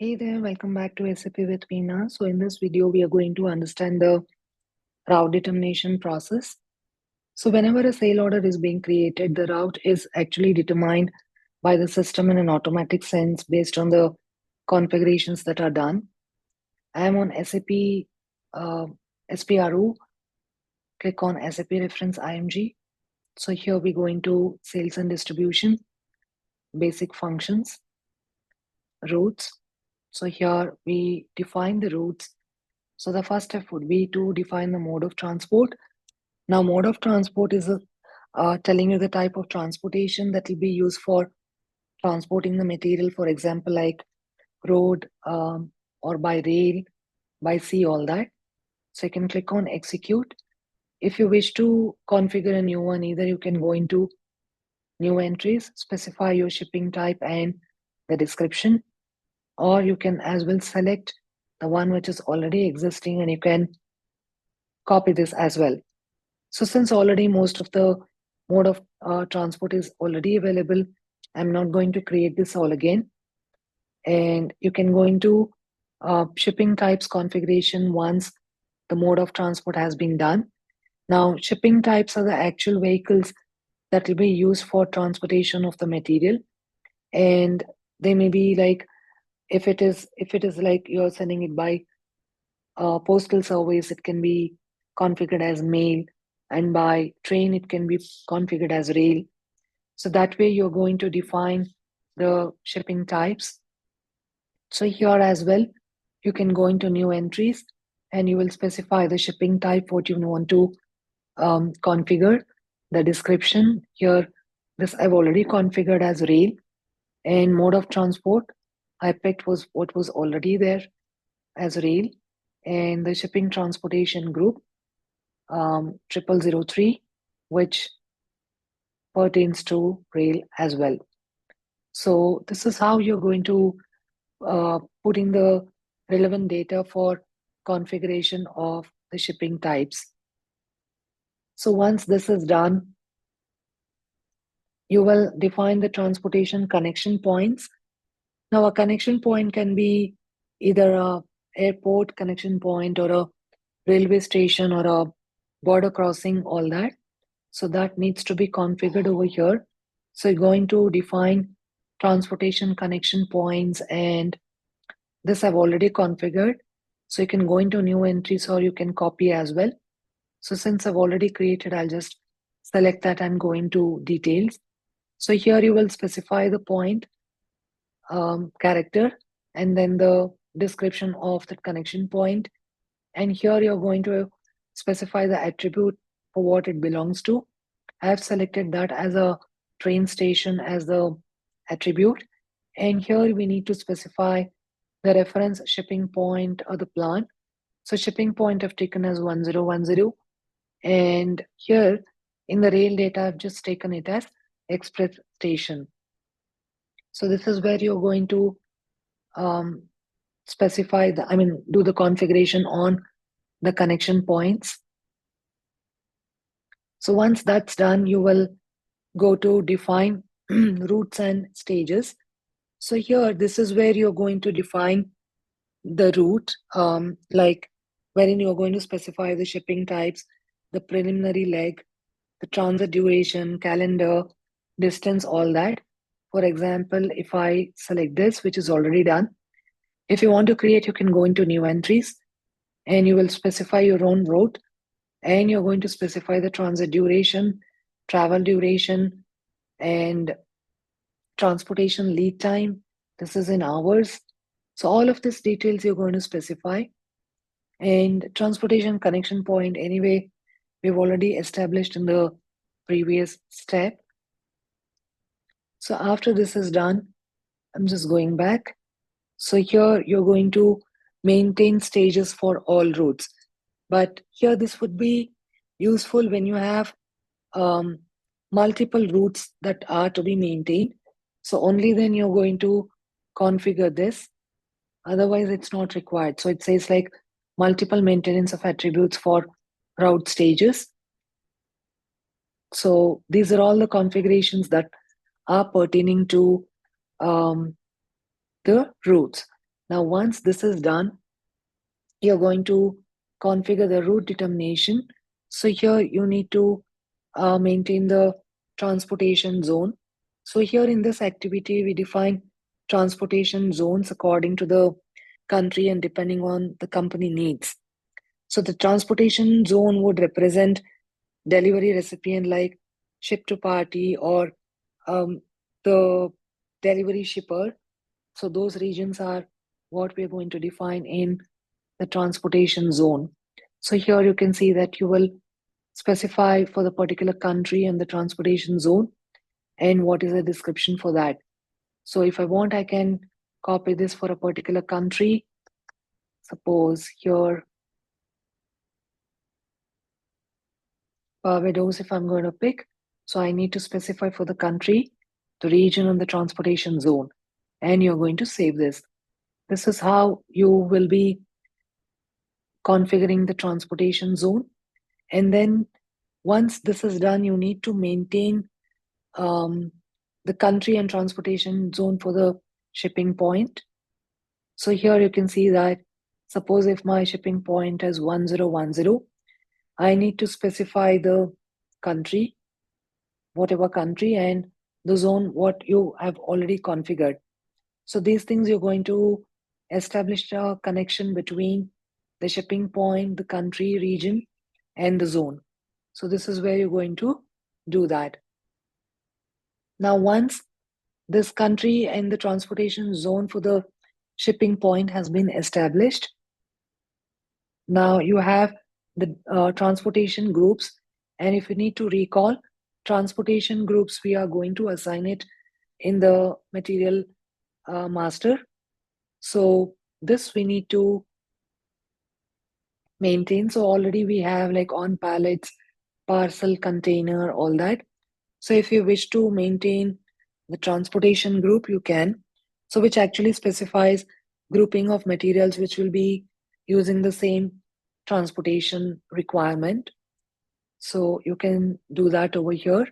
Hey there, welcome back to SAP with Veena. So in this video, we are going to understand the route determination process. So whenever a sale order is being created, the route is actually determined by the system in an automatic sense based on the configurations that are done. I am on SAP SPRO, click on SAP reference IMG. So here we go into sales and distribution, basic functions, routes. So here we define the routes. So the first step would be to define the mode of transport. Now, mode of transport is telling you the type of transportation that will be used for transporting the material, for example, like road or by rail, by sea, all that. So you can click on execute. If you wish to configure a new one, either you can go into new entries, specify your shipping type and the description, or you can as well select the one which is already existing and you can copy this as well. So since already most of the mode of transport is already available, I'm not going to create this all again. And you can go into shipping types configuration once the mode of transport has been done. Now, shipping types are the actual vehicles that will be used for transportation of the material. And they may be like if it is like you're sending it by postal service, it can be configured as mail, and by train, it can be configured as rail. So that way, you're going to define the shipping types. So here as well, you can go into new entries and you will specify the shipping type, what you want to configure, the description. Here, this I've already configured as rail, and mode of transport I picked was what was already there as rail, and the shipping transportation group 0003, which pertains to rail as well. So this is how you're going to put in the relevant data for configuration of the shipping types. So once this is done, you will define the transportation connection points. Now a connection point can be either a airport connection point or a railway station or a border crossing, all that. So that needs to be configured over here. So you're going to define transportation connection points, and this I've already configured. So you can go into new entries or you can copy as well. So since I've already created, I'll just select that and go into details. So here you will specify the point character and then the description of the connection point. And here you're going to specify the attribute for what it belongs to. I have selected that as a train station as the attribute. And here we need to specify the reference shipping point or the plant. So shipping point I've taken as 1010. And here in the rail data, I've just taken it as express station. So this is where you're going to um, specify do the configuration on the connection points. So once that's done, you will go to define routes and stages. So here, this is where you're going to define the route, like wherein you're going to specify the shipping types, the preliminary leg, the transit duration, calendar, distance, all that. For example, if I select this, which is already done, if you want to create, you can go into new entries and you will specify your own route, and you're going to specify the transit duration, travel duration, and transportation lead time. This is in hours. So all of these details you're going to specify. And transportation connection point, anyway, we've already established in the previous step. So after this is done, I'm just going back. So here you're going to maintain stages for all routes. But here this would be useful when you have um, multiple routes that are to be maintained. So only then you're going to configure this. Otherwise, it's not required. So it says like multiple maintenance of attributes for route stages. So these are all the configurations that are pertaining to um, the routes. Now, once this is done, you're going to configure the route determination. So here you need to maintain the transportation zone. So here in this activity, we define transportation zones according to the country and depending on the company needs. So the transportation zone would represent delivery recipient like ship to party or um, the delivery shipper. So those regions are what we're going to define in the transportation zone. So here you can see that you will specify for the particular country and the transportation zone and what is the description for that. So if I want, I can copy this for a particular country. Suppose here Barbados, if I'm going to pick. So I need to specify for the country, the region, and the transportation zone. And you're going to save this. This is how you will be configuring the transportation zone. And then once this is done, you need to maintain the country and transportation zone for the shipping point. So here you can see that suppose if my shipping point is 1010, I need to specify the country, whatever country, and the zone what you have already configured. So these things you're going to establish a connection between the shipping point, the country, region, and the zone. So this is where you're going to do that. Now, once this country and the transportation zone for the shipping point has been established, now you have the transportation groups. And if you need to recall, transportation groups, we are going to assign it in the material master. So this we need to maintain. So already we have like on pallets, parcel, container, all that. So if you wish to maintain the transportation group, you can. So which actually specifies grouping of materials which will be using the same transportation requirement. So you can do that over here.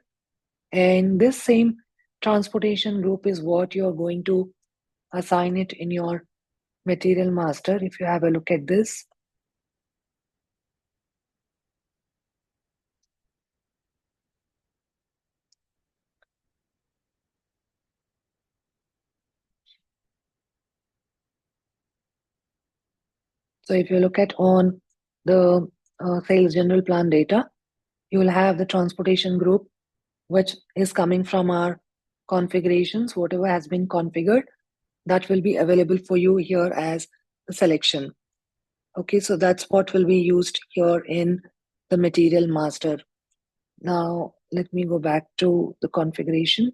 And this same transportation group is what you're going to assign it in your material master. If you have a look at this, so if you look at on the sales general plan data, you will have the transportation group, which is coming from our configurations, whatever has been configured, that will be available for you here as the selection. Okay, so that's what will be used here in the material master. Now, let me go back to the configuration.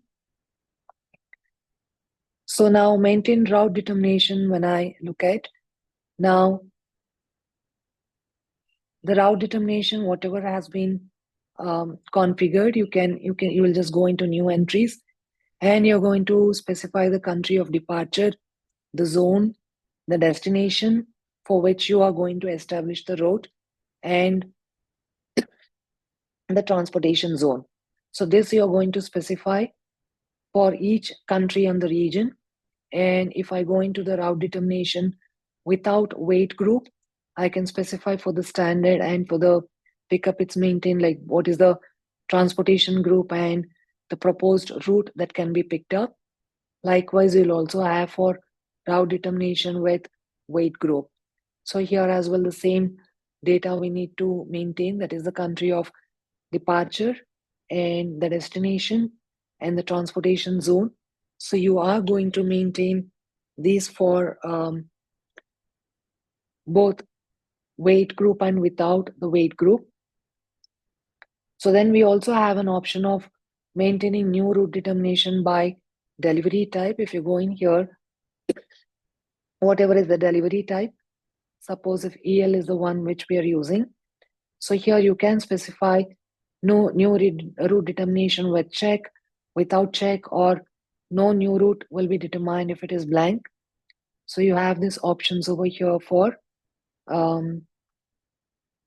So now maintain route determination when I look at now the route determination, whatever has been configured, you will just go into new entries and you're going to specify the country of departure, the zone, the destination for which you are going to establish the route, and the transportation zone. So this you're going to specify for each country and the region. And if I go into the route determination without weight group, I can specify for the standard and for the pickup it's maintained like what is the transportation group and the proposed route that can be picked up. Likewise, you'll also have for route determination with weight group. So here as well, the same data we need to maintain, that is the country of departure and the destination and the transportation zone. So you are going to maintain these for both weight group and without the weight group. So then we also have an option of maintaining new route determination by delivery type. If you go in here, whatever is the delivery type, suppose if EL is the one which we are using. So here you can specify no new route determination with check, without check, or no new route will be determined if it is blank. So you have these options over here for um,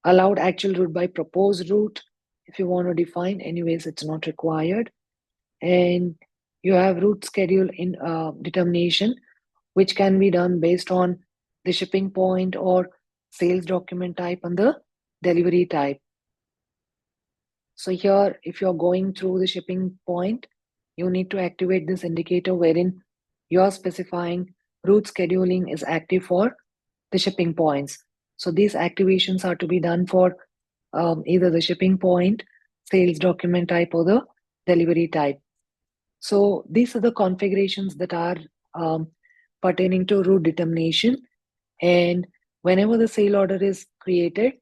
allowed actual route by proposed route. If you want to define, anyways, it's not required. And you have route schedule in determination which can be done based on the shipping point or sales document type and the delivery type. So here, if you're going through the shipping point, you need to activate this indicator wherein you're specifying route scheduling is active for the shipping points. So these activations are to be done for either the shipping point, sales document type, or the delivery type. So these are the configurations that are um, pertaining to route determination. And whenever the sale order is created,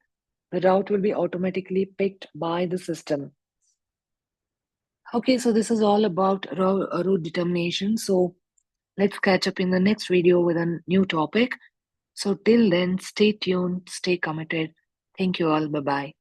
the route will be automatically picked by the system. Okay, so this is all about route determination. So let's catch up in the next video with a new topic. So till then, stay tuned, stay committed. Thank you all. Bye bye.